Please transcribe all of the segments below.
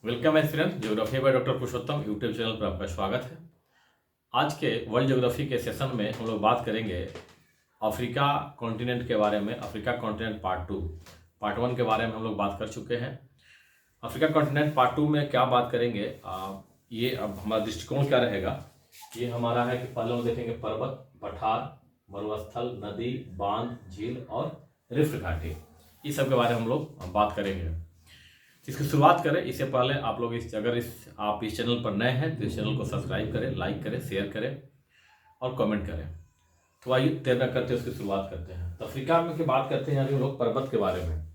Welcome my friend, geography by doctor Purushottam YouTube channel पर आपका स्वागत है। आज के वर्ल्ड ज्योग्राफी के सेशन में हम लोग बात करेंगे अफ्रीका कॉन्टिनेंट के बारे में। अफ्रीका कॉन्टिनेंट पार्ट वन के बारे में हम लोग बात कर चुके हैं। अफ्रीका कॉन्टिनेंट पार्ट टू में क्या बात करेंगे, ये अब हमारा दृष्टिकोण क्या रहेगा। ये हमारा है कि पहले हम देखेंगे पर्वत, पठार, मरुस्थल, नदी, बांध, झील और रिफ्ट घाटी, इस सब के बारे में हम लोग बात करेंगे। इसकी शुरुआत करें इससे पहले आप लोग आप इस चैनल पर नए हैं तो इस चैनल को सब्सक्राइब करें, लाइक करें, शेयर करें और कमेंट करें। तो आइए देर न करते उसकी शुरुआत करते हैं। तो अफ्रीका में की बात करते हैं अभी हम लोग पर्वत के बारे में।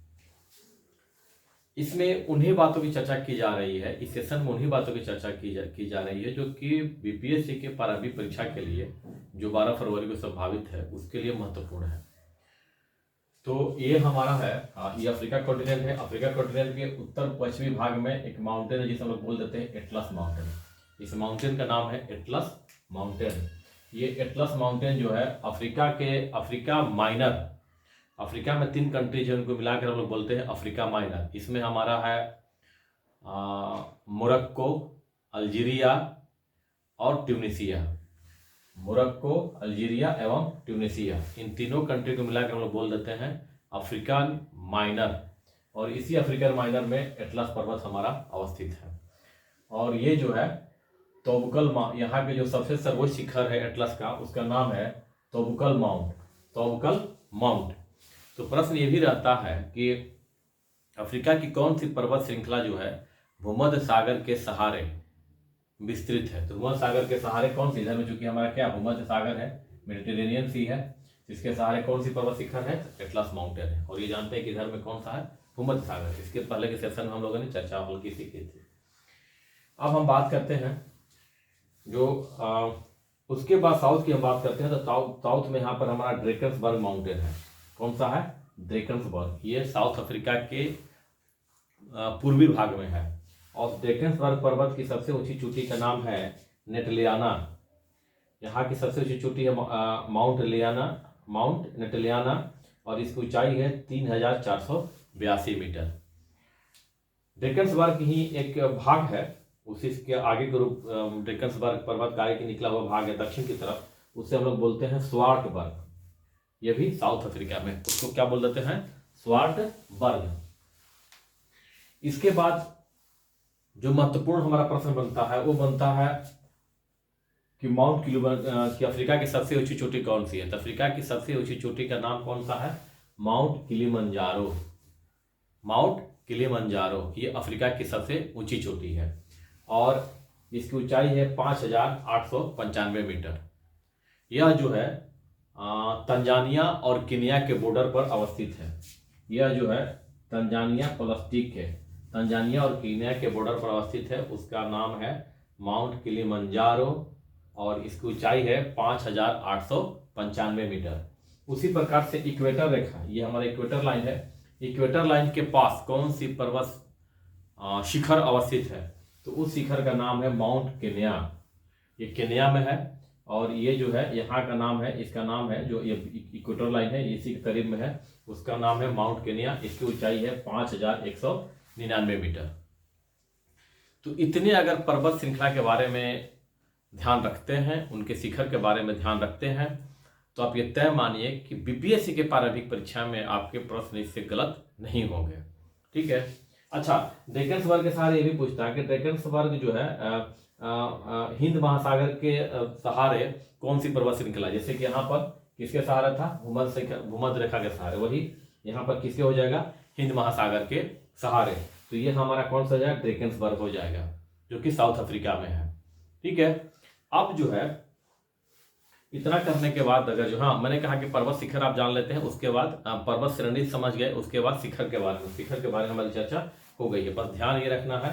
इसमें उन्हीं बातों की चर्चा की जा रही है, इस सेशन में उन्हीं बातों की चर्चा की जा रही है जो कि बीपीएससी के प्रारंभिक परीक्षा के लिए जो 12 फरवरी को संभावित है उसके लिए महत्वपूर्ण है। तो ये हमारा है, ये अफ्रीका कॉन्टिनेंट है। अफ्रीका कॉन्टिनेंट के उत्तर पश्चिमी भाग में एक माउंटेन है जिसे हम लोग बोल देते हैं एटलस माउंटेन। इस माउंटेन का नाम है एटलस माउंटेन। ये एटलस माउंटेन जो है अफ्रीका माइनर, अफ्रीका में 3 कंट्रीज है उनको मिलाकर हम लोग बोलते हैं अफ्रीका माइनर। इसमें हमारा है मोरक्को, अल्जीरिया और ट्यूनीसिया। मोरक्को, अल्जीरिया एवं ट्यूनीसिया, इन तीनों कंट्री को मिलाकर हम लोग बोल देते हैं अफ्रीकन माइनर। और इसी अफ्रीकन माइनर में एटलस पर्वत हमारा अवस्थित है। और ये जो है तोबुकल, यहाँ के जो सबसे सर्वोच्च शिखर है एटलस का, उसका नाम है तोबुकल माउंट। तोबुकल माउंट। तो प्रश्न ये भी रहता है कि अफ्रीका की कौन सी पर्वत श्रृंखला जो है भूमध्य सागर के सहारे विस्तृत है। तो भूमध्य सागर के सहारे कौन सी, इधर में चूंकि हमारा क्या भूमध्य सागर है, मेडिटेरेनियन सी है, इसके सहारे कौन सी पर्वत शिखर है, एटलस माउंटेन है। और ये जानते हैं कि इधर में कौन सा है, भूमध्य सागर। इसके पहले के सेशन में हम लोगों ने चर्चा हल्की सी की थी। अब हम बात करते हैं जो उसके बाद साउथ की हम बात करते हैं। तो साउथ में यहाँ पर हमारा ड्रेकन्सबर्ग माउंटेन है। कौन सा है, ड्रेकन्सबर्ग। ये साउथ अफ्रीका के पूर्वी भाग में है। और ड्रेकन्सबर्ग पर्वत की सबसे ऊंची चोटी का नाम है नेटलियाना। यहाँ की सबसे ऊंची चोटी है माउंट नेटलियाना और इसकी ऊंचाई है 3482 मीटर। ड्रेकन्सबर्ग ही एक भाग है, उसी के आगे के रूप ड्रेकन्सबर्ग पर्वत का आगे निकला हुआ भाग है दक्षिण की तरफ, उससे हम लोग बोलते हैं स्वार्टबर्ग। ये भी साउथ अफ्रीका में, उसको क्या बोल देते हैं, स्वार्टबर्ग। इसके बाद जो महत्वपूर्ण हमारा प्रश्न बनता है वो बनता है कि कि अफ्रीका की सबसे ऊंची चोटी कौन सी है। तो अफ्रीका की सबसे ऊंची चोटी का नाम कौन सा है, माउंट किलिमंजारो। माउंट किलिमंजारो ये अफ्रीका की सबसे ऊंची चोटी है और इसकी ऊंचाई है 5895 मीटर। यह जो है तंजानिया और केन्या के बॉर्डर पर अवस्थित है। यह जो है तंजानिया और केन्या के बॉर्डर पर अवस्थित है। उसका नाम है माउंट किलिमंजारो और इसकी ऊंचाई है 5895 मीटर। उसी प्रकार से इक्वेटर रेखा, ये हमारा इक्वेटर लाइन है। इक्वेटर लाइन के पास कौन सी पर्वत शिखर अवस्थित है, तो उस शिखर का नाम है माउंट केन्या। ये केन्या में है और ये जो है यहाँ का नाम है, इसका नाम है जो ये इक्वेटर लाइन है इसी के करीब में है, उसका नाम है माउंट केन्या। इसकी ऊंचाई है 5199 मीटर। तो इतने अगर पर्वत श्रृंखला के बारे में ध्यान रखते हैं, उनके शिखर के बारे में ध्यान रखते हैं, तो आप ये तय मानिए कि बीपीएससी के प्रारंभिक परीक्षा में आपके प्रश्न इससे गलत नहीं होंगे। ठीक है। अच्छा, ड्रेकन्सबर्ग के सहारे ये भी पूछता है कि ड्रेकन्सबर्ग जो है हिंद महासागर के सहारे कौन सी पर्वत श्रृंखला, जैसे कि यहाँ पर किसके सहारा था, भूमध्य रेखा के सहारे, वही यहाँ पर किसके हो जाएगा, हिंद महासागर के सहारे। तो ये हमारा कौन सा हो जाएगा, ड्रेकन्सबर्ग हो जाएगा, जो कि साउथ अफ्रीका में है। ठीक है। अब जो है इतना करने के बाद अगर जो, हाँ मैंने कहा कि पर्वत शिखर आप जान लेते हैं, उसके बाद पर्वत श्रेणी समझ गए, उसके बाद शिखर के बारे में हमारी चर्चा हो गई है। बस ध्यान ये रखना है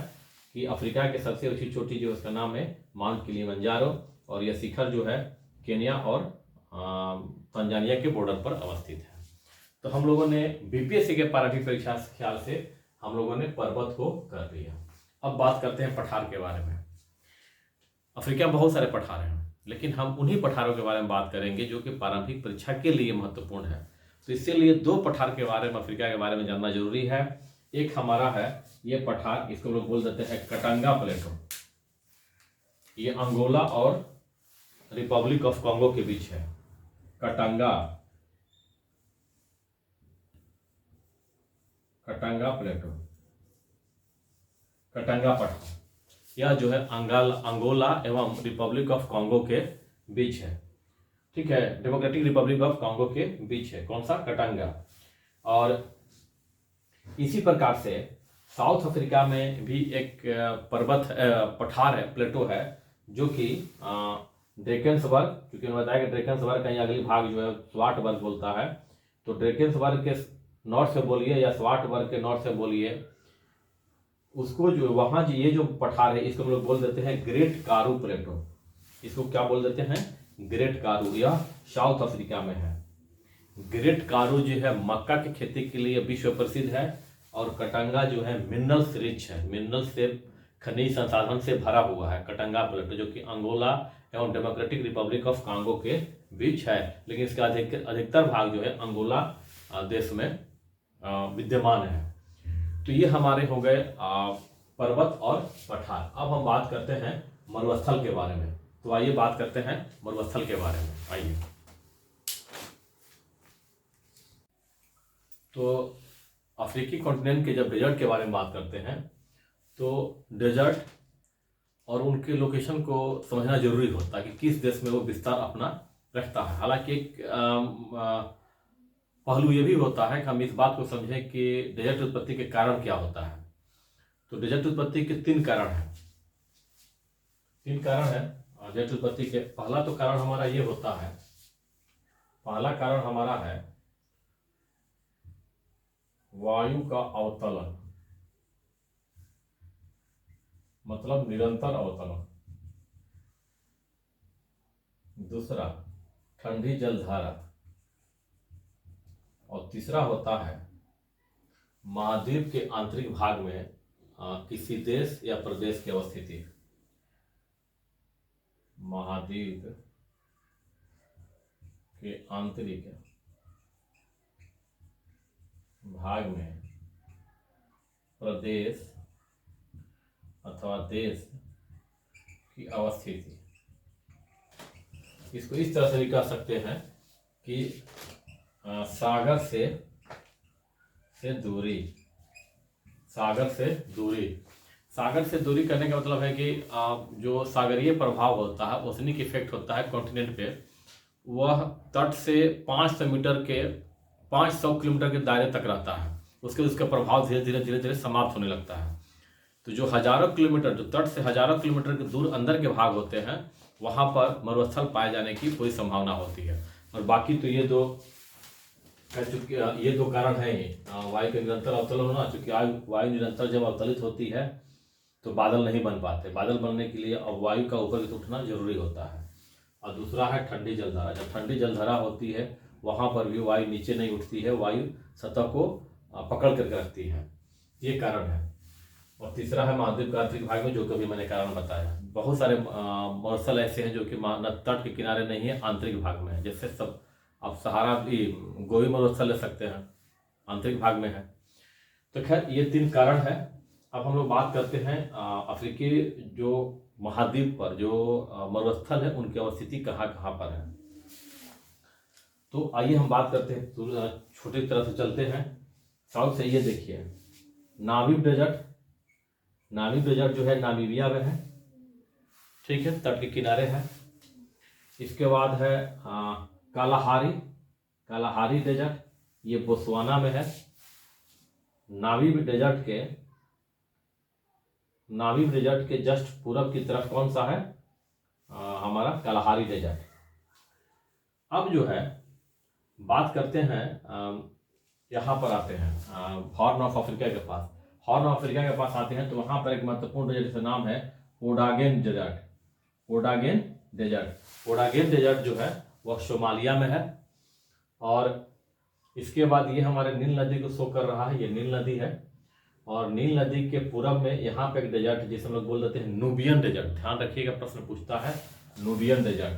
कि अफ्रीका के सबसे ऊंची चोटी जो उसका नाम है माउंट किलिमंजारो और यह शिखर जो है केन्या और तंजानिया के बॉर्डर पर अवस्थित है। तो हम लोगों ने बीपीएससी के प्रारंभिक परीक्षा ख्याल से हम लोगों ने पर्वत को कर लिया। अब बात करते हैं पठार के बारे में। अफ्रीका में बहुत सारे पठार हैं, लेकिन हम उन्हीं पठारों के बारे में बात करेंगे जो कि प्रारंभिक परीक्षा के लिए महत्वपूर्ण है। तो इसके लिए 2 पठार के बारे में, अफ्रीका के बारे में जानना जरूरी है। एक हमारा है ये पठार, इसको लोग बोल देते हैं कटंगा प्लेटो। ये अंगोला और रिपब्लिक ऑफ कॉन्गो के बीच है। कटंगा प्लेटो, कटंगा पठार, यह जो है अंगोला एवं रिपब्लिक ऑफ कॉन्गो के बीच है। ठीक है, डेमोक्रेटिक रिपब्लिक ऑफ कॉन्गो के बीच है। कौन सा? कटंगा। और इसी प्रकार से साउथ अफ्रीका में भी एक पर्वत पठार है, प्लेटो है, जो कि ड्रेकेंसबर्ग, क्योंकि उन्होंने बताया कि ड्रेकेंसबर्ग कहीं अगली भाग जो है स्वार्टबर्ग बोलता है, तो ड्रेकेंसबर्ग के नॉर्थ से बोलिए या स्वार्टबर्ग के नॉर्थ से बोलिए, उसको जो वहाँ ये जो पठार है इसको हम लोग बोल देते हैं ग्रेट कारू प्लेटो। इसको क्या बोल देते हैं? ग्रेट कारू। यह साउथ अफ्रीका में है। ग्रेट कारू जो है मक्का की खेती के लिए विश्व प्रसिद्ध है, और कटंगा जो है मिनरल्स रिच है, मिनरल से खनिज संसाधन से भरा हुआ है। कटंगा प्लेटो जो कि अंगोला एवं डेमोक्रेटिक रिपब्लिक ऑफ कांगो के बीच है, लेकिन इसका अधिकतर भाग जो है अंगोला देश में विद्यमान है। तो ये हमारे हो गए पर्वत और पठार। अब हम बात करते हैं मरुस्थल के बारे में। तो आइए बात करते हैं मरुस्थल के बारे में। आइए, तो अफ्रीकी कॉन्टिनेंट के जब डेजर्ट के बारे में बात करते हैं तो डेजर्ट और उनके लोकेशन को समझना जरूरी होता है कि किस देश में वो विस्तार अपना रखता है। हालांकि एक पहलू ये भी होता है कि हम इस बात को समझें कि डेजर्ट उत्पत्ति के कारण क्या होता है। तो डेजर्ट उत्पत्ति के 3 कारण हैं। 3 कारण है डेजर्ट उत्पत्ति के। पहला तो कारण हमारा ये होता है, पहला कारण हमारा है वायु का अवतलन, मतलब निरंतर अवतलन। दूसरा ठंडी जलधारा, और तीसरा होता है महाद्वीप के आंतरिक भाग में किसी देश या प्रदेश की अवस्थिति। महाद्वीप के आंतरिक भाग में प्रदेश अथवा देश की अवस्थिति। इसको इस तरह से भी कह सकते हैं कि सागर से दूरी, सागर से दूरी। सागर से दूरी करने का मतलब है कि जो सागरीय प्रभाव होता है, ओसनिक इफेक्ट होता है कॉन्टिनेंट पे, वह तट से 500 मीटर के 500 किलोमीटर के दायरे तक रहता है। उसका प्रभाव धीरे धीरे समाप्त होने लगता है। तो जो हजारों किलोमीटर, जो तट से हजारों किलोमीटर के दूर अंदर के भाग होते हैं, वहाँ पर मरुस्थल पाए जाने की पूरी संभावना होती है। और बाकी तो ये दो कारण है ही। वायु के निरंतर अवतलन होना, चूंकि वायु निरंतर जब अवतलित होती है तो बादल नहीं बन पाते। बादल बनने के लिए अब वायु का ऊपर की उठना जरूरी होता है। और दूसरा है ठंडी जलधारा। जब ठंडी जलधारा होती है वहाँ पर भी वायु नीचे नहीं उठती है, वायु सतह को पकड़ करके रखती है। ये कारण है। और तीसरा है महाद्वीप का आंतरिक भाग में, जो कभी मैंने कारण बताया। बहुत सारे मरुस्थल ऐसे हैं जो कि तट के किनारे नहीं है, आंतरिक भाग में है। जैसे सब आप सहारा गोवी मरुस्थल ले सकते हैं, आंतरिक भाग में है। तो खैर ये 3 कारण है। अब हम लोग बात करते हैं अफ्रीकी जो महाद्वीप पर जो मरुस्थल है उनकी अवस्थिति कहाँ कहाँ पर है। तो आइए हम बात करते हैं, छोटी तरह से चलते हैं साउथ से। ये देखिए नामीब डेजर्ट। नामीब डेजर्ट जो है नामीबिया में है, ठीक है, तट के किनारे है। इसके बाद है कालाहारी डेजर्ट, ये बोत्सवाना में है। नामीब डेजर्ट के जस्ट पूरब की तरफ कौन सा है? हमारा कालाहारी डेजर्ट। अब जो है बात करते हैं, यहाँ पर आते हैं हॉर्न ऑफ अफ्रीका के पास। हॉर्न ऑफ अफ्रीका के पास आते हैं तो वहाँ पर एक महत्वपूर्ण डेजर्ट का नाम है ओडागेन डेजर्ट। ओडागेन डेजर्ट जो है वह सोमालिया में है। और इसके बाद ये हमारे नील नदी को शो कर रहा है, ये नील नदी है। और नील नदी के पूरब में यहाँ पे एक डेजर्ट जिसे हम लोग बोल देते हैं नूबियन डेजर्ट। ध्यान रखिएगा, प्रश्न पूछता है नूबियन डेजर्ट।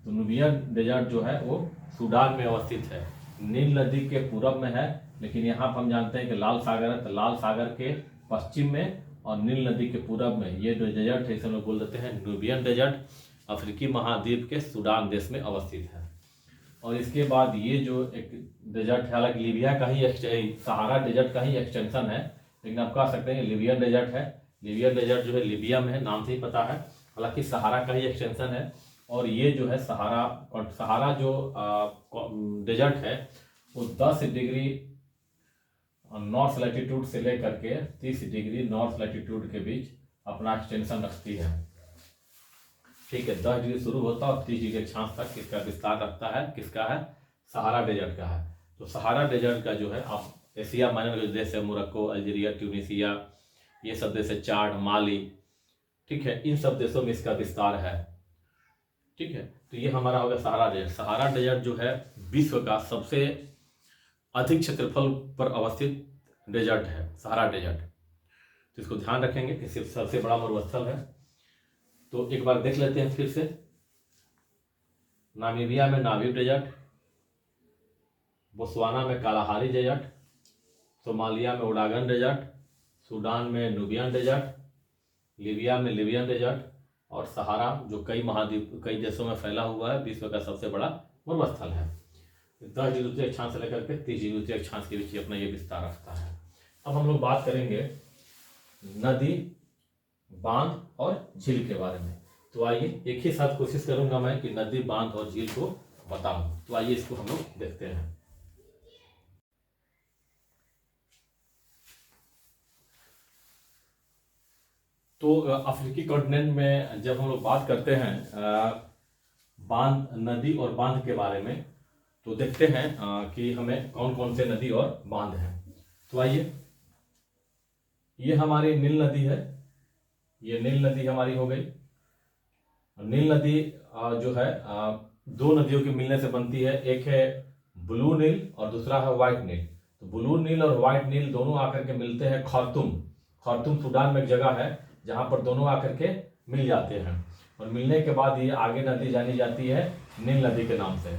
तो नूबियन डेजर्ट जो है वो सूडान में अवस्थित है। नील नदी के पूरब में है, लेकिन यहाँ पर हम जानते हैं कि लाल सागर है, तो लाल सागर के पश्चिम में और नील नदी के पूरब में ये जो डेजर्ट है इसे हम लोग बोल देते हैं न्यूबियन डेजर्ट, अफ्रीकी महाद्वीप के सूडान देश में अवस्थित है। और इसके बाद ये जो एक डेजर्ट है, हालांकि लीबिया का ही सहारा डेजर्ट का ही एक्सटेंशन है, लेकिन आप कह सकते हैं लीबियन डेजर्ट है। लीबियन डेजर्ट जो है लिबिया में है, नाम से ही पता है, हालांकि सहारा का ही एक्सटेंशन है। और ये जो है सहारा जो डेजर्ट है वो 10 डिग्री नॉर्थ लैटिट्यूड से लेकर के 30 डिग्री नॉर्थ लैटिट्यूड के बीच अपना एक्सटेंशन रखती है। ठीक है, 10 डिग्री शुरू होता है और 30 डिग्री अक्षांश तक इसका विस्तार रखता है। किसका है? सहारा डेजर्ट का है। तो सहारा डेजर्ट का जो है आप एशिया माइनर के देश है, मोरक्को, अल्जीरिया, ट्यूनीसिया, ये सब देश है, चाड, माली, ठीक है, इन सब देशों में इसका विस्तार है। ठीक है, तो ये हमारा हो गया सहारा डेजर्ट। सहारा डेजर्ट जो है विश्व का सबसे अधिक क्षेत्रफल पर अवस्थित डेजर्ट है, सहारा डेजर्ट। तो इसको ध्यान रखेंगे कि सिर्फ सबसे बड़ा मरुस्थल है। तो एक बार देख लेते हैं फिर से। नामीबिया में नामीब डेजर्ट, बोत्सवाना में कालाहारी डेजर्ट, सोमालिया में उडागन डेजर्ट, सूडान में न्यूबियन डेजर्ट, लीबिया में लिबियन डेजर्ट, और सहारा जो कई महाद्वीप कई देशों में फैला हुआ है, विश्व का सबसे बड़ा मरुस्थल है। 10 डिग्री अक्षांश से लेकर के 30 डिग्री अक्षांश के बीच अपना ये विस्तार रखता है। अब हम लोग बात करेंगे नदी, बांध और झील के बारे में। तो आइए एक ही साथ कोशिश करूंगा मैं कि नदी, बांध और झील को बताऊं। तो आइए इसको हम लोग देखते हैं। तो अफ्रीकी कॉन्टिनेंट में जब हम लोग बात करते हैं बांध, नदी और बांध के बारे में, तो देखते हैं कि हमें कौन कौन से नदी और बांध हैं। तो आइए, ये हमारी नील नदी है, ये नील नदी हमारी हो गई। नील नदी जो है दो नदियों के मिलने से बनती है, एक है ब्लू नील और दूसरा है व्हाइट नील। तो ब्लू नील और व्हाइट नील दोनों आकर के मिलते हैं खार्तूम सूडान में एक जगह है जहां पर दोनों आकर के मिल जाते हैं, और मिलने के बाद ये आगे नदी जानी जाती है नील नदी के नाम से।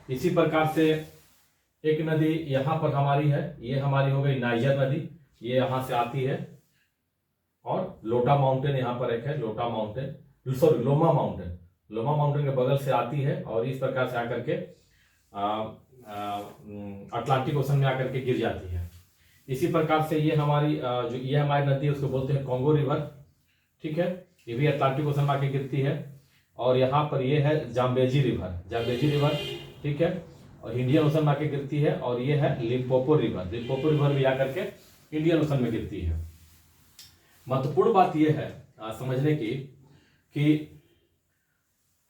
इसी प्रकार से एक नदी यहाँ पर हमारी है, ये हमारी हो गई नाइजर नदी, ये यहाँ से आती है, और लोटा माउंटेन यहाँ पर एक है, लोमा माउंटेन के बगल से आती है, और इस प्रकार से आकर के अटलांटिक ओशन में आकर के गिर जाती है। इसी प्रकार से ये हमारी जो ये हमारी नदी है उसको बोलते हैं कॉन्गो रिवर। ठीक है, ये भी अटलांटिक ओशन में आके गिरती है। और यहाँ पर ये है जाम्बेजी रिवर, ठीक है, और इंडियन ओशन में आके गिरती है। और ये है लिम्पोपो रिवर भी आकर के इंडियन ओशन में गिरती है। महत्वपूर्ण बात यह है समझने की कि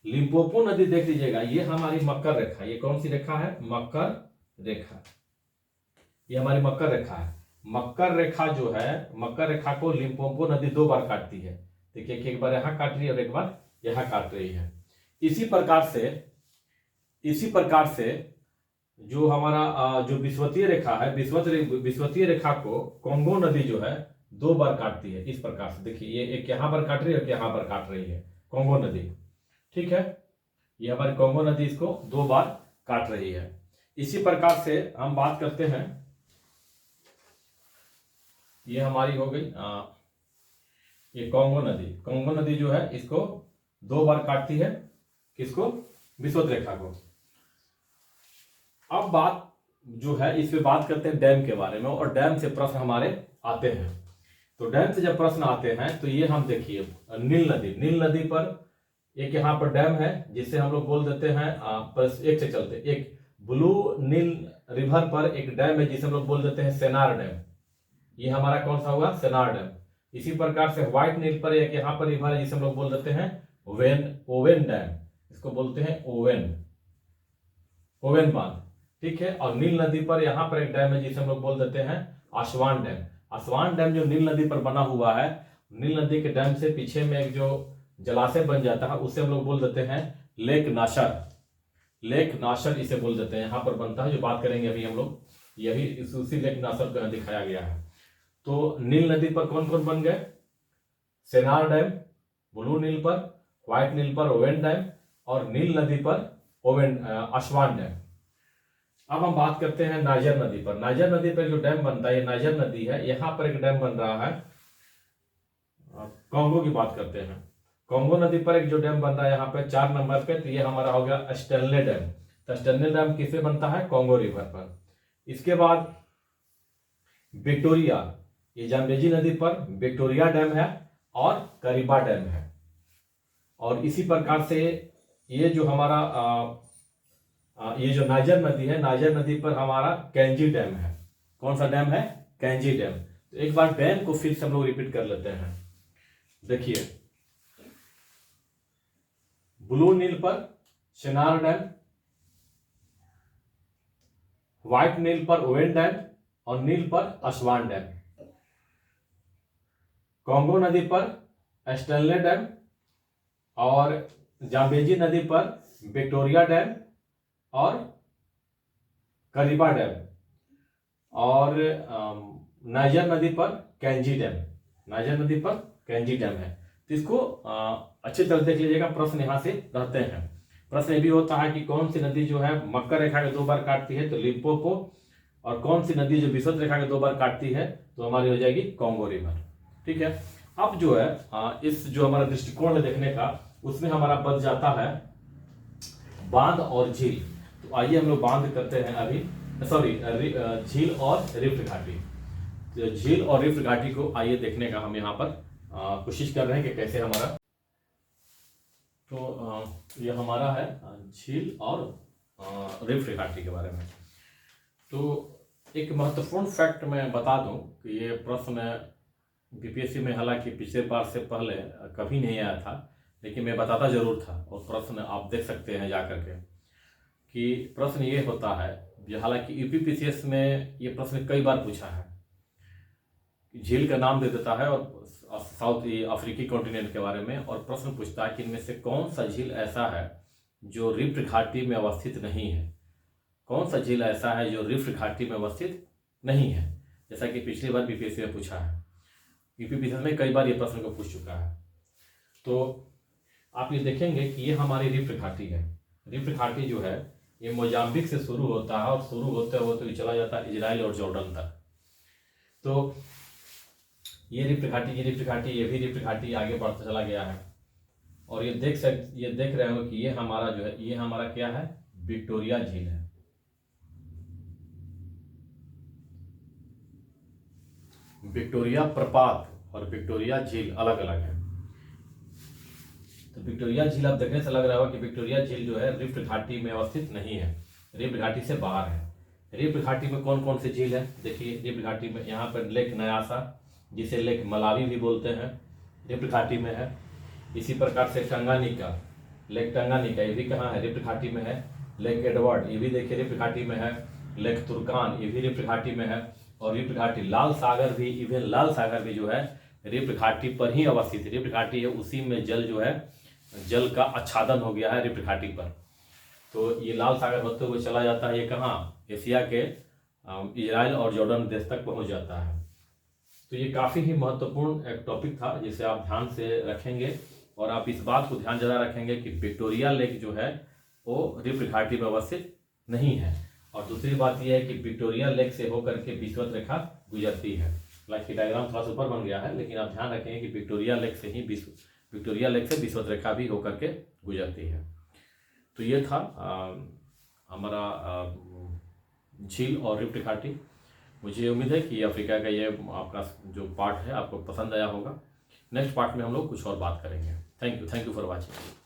लिम्पोपो नदी देख लीजिएगा, ये हमारी मकर रेखा, ये कौन सी रेखा है? मकर रेखा, ये हमारी मकर रेखा है। मकर रेखा जो है, मकर रेखा को लिम्पोपो नदी 2 बार काटती है। देखिए, एक बार यहां काट रही है और एक बार यहां काट रही है। इसी प्रकार से जो हमारा जो विषुवतीय रेखा है, विषुवतीय रेखा को कॉन्गो नदी जो है 2 बार काटती है। इस प्रकार से देखिए, ये एक यहां पर काट रही है, एक यहां पर काट रही है कॉन्गो नदी। ठीक है, ये हमारी कॉन्गो नदी इसको 2 बार काट रही है। इसी प्रकार से हम बात करते हैं, ये हमारी हो गई ये कॉन्गो नदी जो है इसको 2 बार काटती है, किसको? विषुवत रेखा को। अब बात जो है इस पे बात करते हैं डैम के बारे में, और डैम से प्रश्न हमारे आते हैं। तो डैम से जब प्रश्न आते हैं तो ये हम देखिए, नील नदी पर एक यहाँ पर डैम है जिसे हम लोग बोल देते हैं एक से चलते, एक ब्लू नील रिवर पर एक डैम है जिसे हम लोग बोल देते हैं सेनार डैम। ये हमारा कौन सा हुआ? सेनार डैम। इसी प्रकार से व्हाइट नील पर एक यहाँ पर रिवर है जिसे हम लोग बोल देते हैं ओवेन डैम, इसको बोलते हैं ओवेन बांध। ठीक है, और नील नदी पर यहाँ पर एक डैम है जिसे हम लोग बोल देते हैं आसवान डैम जो नील नदी पर बना हुआ है, नील नदी के डैम से पीछे में एक जो जलाशय बन जाता है उसे हम लोग बोल देते हैं लेक नाशर इसे बोल देते हैं, यहाँ पर बनता है, जो बात करेंगे अभी हम लोग, यही उसी लेक नाशर का दिखाया गया है। तो नील नदी पर कौन कौन बन गए? सेनार डैम ब्लू नील पर, व्हाइट नील पर ओवेन डैम, और नील नदी पर आसवान डैम। अब हम बात करते हैं नाइजर नदी पर। नाइजर नदी पर जो डैम बनता है, ये नाइजर नदी है, यहाँ पर एक डैम बन रहा है। कॉन्गो की बात करते हैं। कॉन्गो नदी पर एक जो डैम बन रहा है यहाँ पे 4 नंबर पे, तो ये हमारा हो गया स्टेनले डैम। तो स्टेनले डैम किससे बनता है? कॉन्गो रिवर पर। इसके बाद विक्टोरिया, ये जाम्बेजी नदी पर विक्टोरिया डैम है और करीबा डैम है। और इसी प्रकार से ये जो हमारा ये जो नाइजर नदी है, नाइजर नदी पर हमारा कैंजी डैम है। कौन सा डैम है? कैंजी डैम। तो एक बार डैम को फिर से हम लोग रिपीट कर लेते हैं। देखिए, ब्लू नील पर चिनार डैम, व्हाइट नील पर ओवेन डैम और नील पर असवान डैम। कॉन्गो नदी पर स्टेनले डैम और जाम्बेजी नदी पर विक्टोरिया डैम और करीबा डैम और नाइजर नदी पर कैंजी डैम। नाइजर नदी पर कैंजी डैम है। तो इसको अच्छी तरह देख लीजिएगा, प्रश्न यहाँ से रहते हैं। प्रश्न ये भी होता है कि कौन सी नदी जो है मकर रेखा के 2 बार काटती है, तो लिम्पोपो। और कौन सी नदी जो विषुवत रेखा के 2 बार काटती है, तो हमारी हो जाएगी कॉन्गो रिवर। ठीक है। अब जो है इस जो हमारा दृष्टिकोण है देखने का, उसमें हमारा बच जाता है बांध और झील। तो आइए हम लोग बांध करते हैं अभी, सॉरी झील और रिफ्ट घाटी। तो झील और रिफ्ट घाटी को आइए देखने का हम यहाँ पर कोशिश कर रहे हैं कि कैसे हमारा, तो ये हमारा है झील और रिफ्ट घाटी के बारे में। तो एक महत्वपूर्ण फैक्ट मैं बता दूं कि ये प्रश्न बीपीएससी में हालांकि पिछले बार से पहले कभी नहीं आया था, लेकिन मैं बताता जरूर था। और प्रश्न आप देख सकते हैं जा करके कि प्रश्न ये होता है, हालांकि यूपीपीसीएस में ये प्रश्न कई बार पूछा है। झील का नाम दे देता है और साउथ अफ्रीकी कॉन्टिनेंट के बारे में, और प्रश्न पूछता है कि इनमें से कौन सा झील ऐसा है जो रिफ्ट घाटी में अवस्थित नहीं है। कौन सा झील ऐसा है जो रिफ्ट घाटी में अवस्थित नहीं है, जैसा कि पिछली बार बीपीएससी में पूछा है। यूपीपीसीएस में कई बार ये प्रश्न को पूछ चुका है। तो आप ये देखेंगे कि ये हमारी रिफ्ट घाटी है। रिफ्ट घाटी जो है ये मोजाम्बिक से शुरू होता है और शुरू होते होते ये चला जाता है इजराइल और जॉर्डन तक। तो ये रिफ्ट घाटी, ये रिफ्ट घाटी, ये भी रिफ्ट घाटी आगे बढ़ता चला गया है। और ये देख रहे हो कि ये हमारा जो है, ये हमारा क्या है? विक्टोरिया झील है। विक्टोरिया प्रपात और विक्टोरिया झील अलग अलग है। तो विक्टोरिया झील आप देखने से लग रहा होगा कि विक्टोरिया झील जो है रिफ्ट घाटी में अवस्थित नहीं है, रिफ्ट घाटी से बाहर है। रिफ्ट घाटी में कौन कौन सी झील है? देखिए, रिफ्ट घाटी में यहाँ पर लेक न्यासा, जिसे लेक मलावी भी बोलते हैं, रिफ्ट घाटी में है। इसी प्रकार से टंगानिका, लेक टंगानिका, ये भी कहाँ है? रिफ्ट घाटी में है। लेक एडवर्ड, ये भी देखिए रिफ्ट घाटी में है। लेक तुर्कान, ये भी रिफ्ट घाटी में है। और रिफ्ट घाटी लाल सागर भी, इवन लाल सागर भी जो है रिफ्ट घाटी पर ही अवस्थित है। रिफ्ट घाटी है, उसी में जल जो है, जल का आच्छादन हो गया है रिफ्ट घाटी पर। तो ये लाल सागर होते हुए चला जाता है, ये कहाँ? एशिया के इजराइल और जॉर्डन देश तक पहुंच जाता है। तो ये काफ़ी ही महत्वपूर्ण एक टॉपिक था जिसे आप ध्यान से रखेंगे, और आप इस बात को ध्यान ज़्यादा रखेंगे कि विक्टोरिया लेक जो है वो रिफ्ट घाटी में अवस्थित नहीं है। और दूसरी बात यह है कि विक्टोरिया लेक से होकर के विषुवत रेखा गुजरती है। हालांकि डायग्राम थोड़ा सा ऊपर बन गया है, लेकिन आप ध्यान रखेंगे कि विक्टोरिया लेक से विषुवत रेखा भी होकर के गुजरती है। तो ये था हमारा झील और रिफ्ट घाटी। मुझे उम्मीद है कि अफ्रीका का ये आपका जो पार्ट है आपको पसंद आया होगा। नेक्स्ट पार्ट में हम लोग कुछ और बात करेंगे। Thank you for watching.